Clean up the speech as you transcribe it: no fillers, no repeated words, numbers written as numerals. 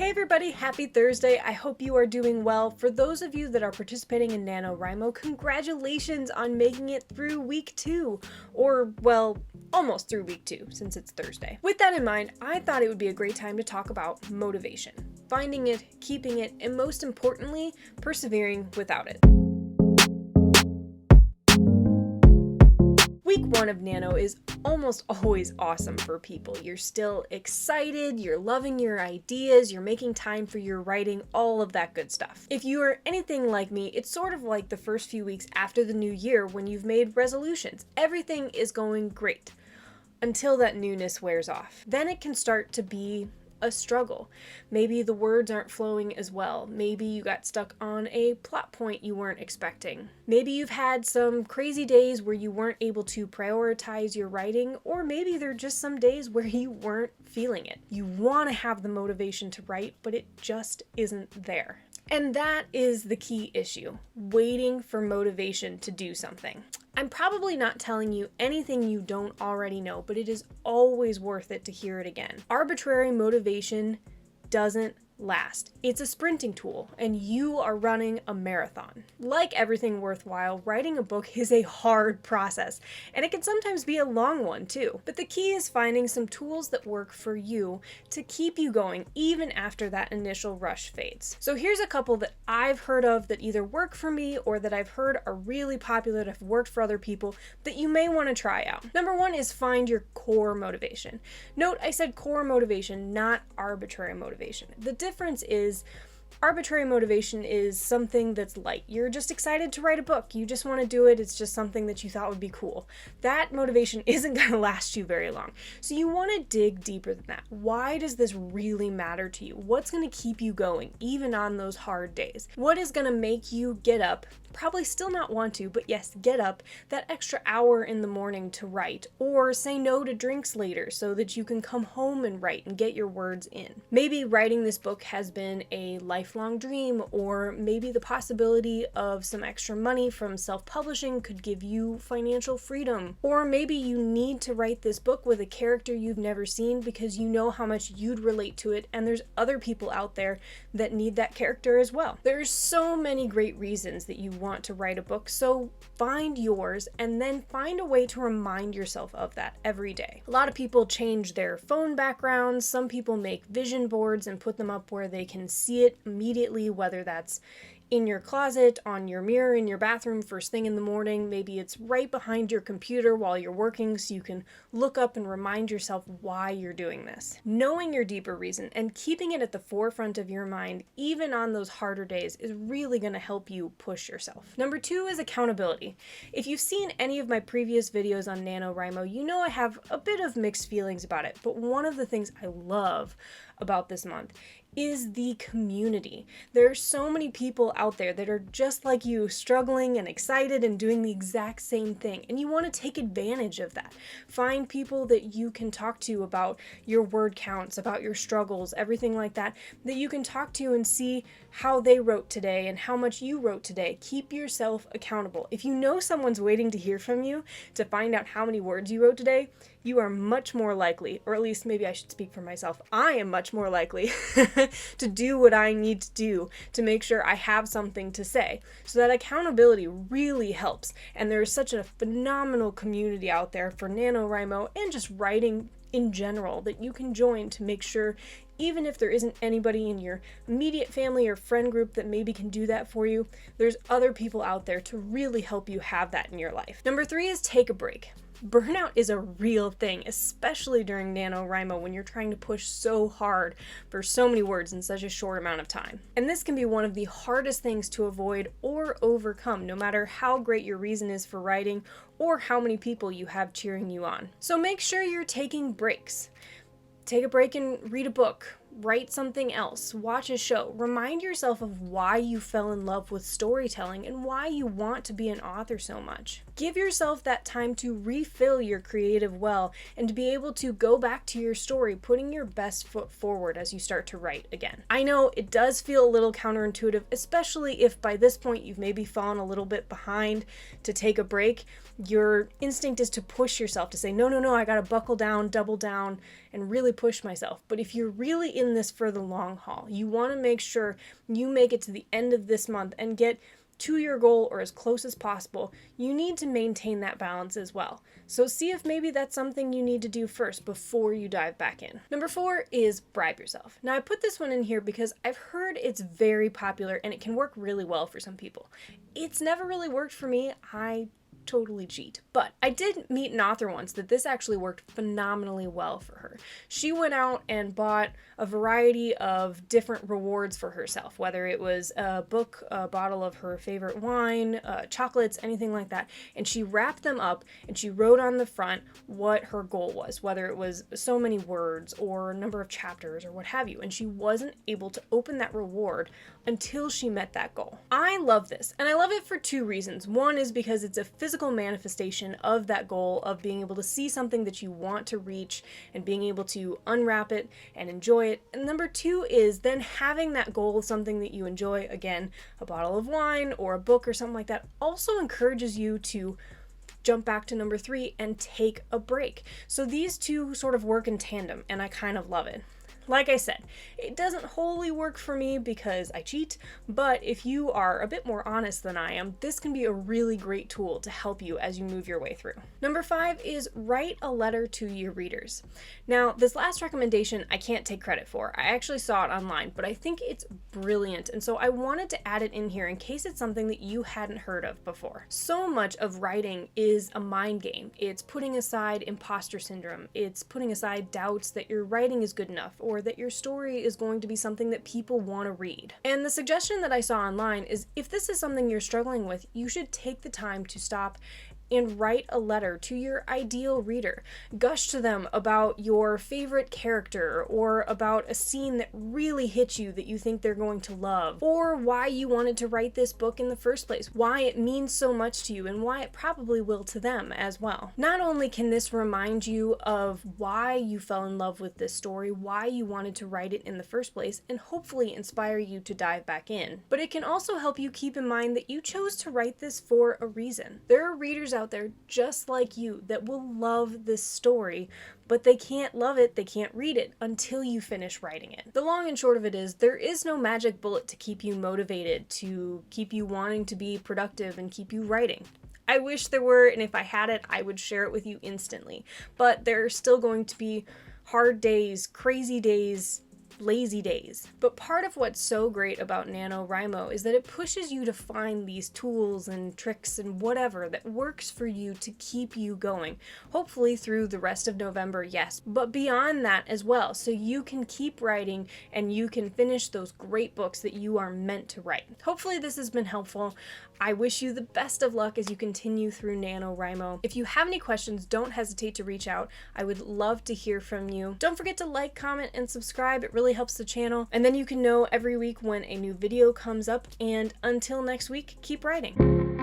Hey everybody, happy Thursday. I hope you are doing well. For those of you that are participating in NaNoWriMo, congratulations on making it through week 2. Or, well, almost through week 2, since it's Thursday. With that in mind, I thought it would be a great time to talk about motivation. Finding it, keeping it, and most importantly, persevering without it. Week 1 of Nano is almost always awesome for people. You're still excited, you're loving your ideas, you're making time for your writing, all of that good stuff. If you are anything like me, it's sort of like the first few weeks after the new year when you've made resolutions. Everything is going great until that newness wears off. Then it can start to be a struggle. Maybe the words aren't flowing as well. Maybe you got stuck on a plot point you weren't expecting. Maybe you've had some crazy days where you weren't able to prioritize your writing, or maybe there are just some days where you weren't feeling it. You want to have the motivation to write, but it just isn't there. And that is the key issue, waiting for motivation to do something. I'm probably not telling you anything you don't already know, but it is always worth it to hear it again. Arbitrary motivation doesn't last. It's a sprinting tool, and you are running a marathon. Like everything worthwhile, writing a book is a hard process, and it can sometimes be a long one too. But the key is finding some tools that work for you to keep you going even after that initial rush fades. So here's a couple that I've heard of that either work for me or that I've heard are really popular that have worked for other people that you may want to try out. Number 1 is find your core motivation. Note I said core motivation, not arbitrary motivation. The difference is arbitrary motivation is something that's light. You're just excited to write a book. You just want to do it. It's just something that you thought would be cool. That motivation isn't going to last you very long. So you want to dig deeper than that. Why does this really matter to you? What's going to keep you going even on those hard days? What is going to make you get up? Probably still not want to, but yes, get up that extra hour in the morning to write, or say no to drinks later so that you can come home and write and get your words in. Maybe writing this book has been a lifelong dream, or maybe the possibility of some extra money from self-publishing could give you financial freedom. Or maybe you need to write this book with a character you've never seen because you know how much you'd relate to it, and there's other people out there that need that character as well. There's so many great reasons that you want to write a book, so find yours and then find a way to remind yourself of that every day. A lot of people change their phone backgrounds. Some people make vision boards and put them up where they can see it immediately, whether that's in your closet, on your mirror, in your bathroom first thing in the morning. Maybe it's right behind your computer while you're working so you can look up and remind yourself why you're doing this. Knowing your deeper reason and keeping it at the forefront of your mind, even on those harder days, is really going to help you push yourself. Number 2 is accountability. If you've seen any of my previous videos on NaNoWriMo, you know I have a bit of mixed feelings about it, but one of the things I love about this month is the community. There are so many people out there that are just like you, struggling and excited and doing the exact same thing, and you want to take advantage of that. Find people that you can talk to about your word counts, about your struggles, everything like that you can talk to and see how they wrote today and how much you wrote today. Keep yourself accountable. If you know someone's waiting to hear from you to find out how many words you wrote today, you are much more likely, or at least maybe I should speak for myself, I am much more likely to do what I need to do to make sure I have something to say. So that accountability really helps. And there's such a phenomenal community out there for NaNoWriMo and just writing in general that you can join to make sure, even if there isn't anybody in your immediate family or friend group that maybe can do that for you, there's other people out there to really help you have that in your life. Number 3 is take a break. Burnout is a real thing, especially during NaNoWriMo when you're trying to push so hard for so many words in such a short amount of time. And this can be one of the hardest things to avoid or overcome, no matter how great your reason is for writing or how many people you have cheering you on. So make sure you're taking breaks. Take a break and read a book. Write something else, watch a show, remind yourself of why you fell in love with storytelling and why you want to be an author so much. Give yourself that time to refill your creative well and to be able to go back to your story, putting your best foot forward as you start to write again. I know it does feel a little counterintuitive, especially if by this point you've maybe fallen a little bit behind to take a break. Your instinct is to push yourself to say, no, I gotta buckle down, double down, and really push myself. But if you're really in in this for the long haul. You want to make sure you make it to the end of this month and get to your goal or as close as possible. You need to maintain that balance as well. So see if maybe that's something you need to do first before you dive back in. Number 4 is bribe yourself. Now I put this one in here because I've heard it's very popular and it can work really well for some people. It's never really worked for me. I totally cheat. But I did meet an author once that this actually worked phenomenally well for her. She went out and bought a variety of different rewards for herself, whether it was a book, a bottle of her favorite wine, chocolates, anything like that. And she wrapped them up and she wrote on the front what her goal was, whether it was so many words or number of chapters or what have you. And she wasn't able to open that reward until she met that goal. I love this, and I love it for 2 reasons. One is because it's a physical manifestation of that goal, of being able to see something that you want to reach and being able to unwrap it and enjoy it. And number 2 is then having that goal, something that you enjoy, again, a bottle of wine or a book or something like that, also encourages you to jump back to number 3 and take a break. So these 2 sort of work in tandem, and I kind of love it. Like I said, it doesn't wholly work for me because I cheat, but if you are a bit more honest than I am, this can be a really great tool to help you as you move your way through. Number 5 is write a letter to your readers. Now, this last recommendation I can't take credit for. I actually saw it online, but I think it's brilliant, and so I wanted to add it in here in case it's something that you hadn't heard of before. So much of writing is a mind game. It's putting aside imposter syndrome. It's putting aside doubts that your writing is good enough or that your story is going to be something that people want to read. And the suggestion that I saw online is if this is something you're struggling with, you should take the time to stop and write a letter to your ideal reader. Gush to them about your favorite character or about a scene that really hit you that you think they're going to love, or why you wanted to write this book in the first place, why it means so much to you, and why it probably will to them as well. Not only can this remind you of why you fell in love with this story, why you wanted to write it in the first place, and hopefully inspire you to dive back in, but it can also help you keep in mind that you chose to write this for a reason. There are readers out there just like you that will love this story, but they can't love it, they can't read it until you finish writing it. The long and short of it is there is no magic bullet to keep you motivated, to keep you wanting to be productive and keep you writing. I wish there were, and if I had it, I would share it with you instantly. But there are still going to be hard days, crazy days, lazy days. But part of what's so great about NaNoWriMo is that it pushes you to find these tools and tricks and whatever that works for you to keep you going. Hopefully through the rest of November, yes, but beyond that as well, so you can keep writing and you can finish those great books that you are meant to write. Hopefully this has been helpful. I wish you the best of luck as you continue through NaNoWriMo. If you have any questions, don't hesitate to reach out. I would love to hear from you. Don't forget to like, comment, and subscribe. It really helps the channel. And then you can know every week when a new video comes up. And until next week, keep writing.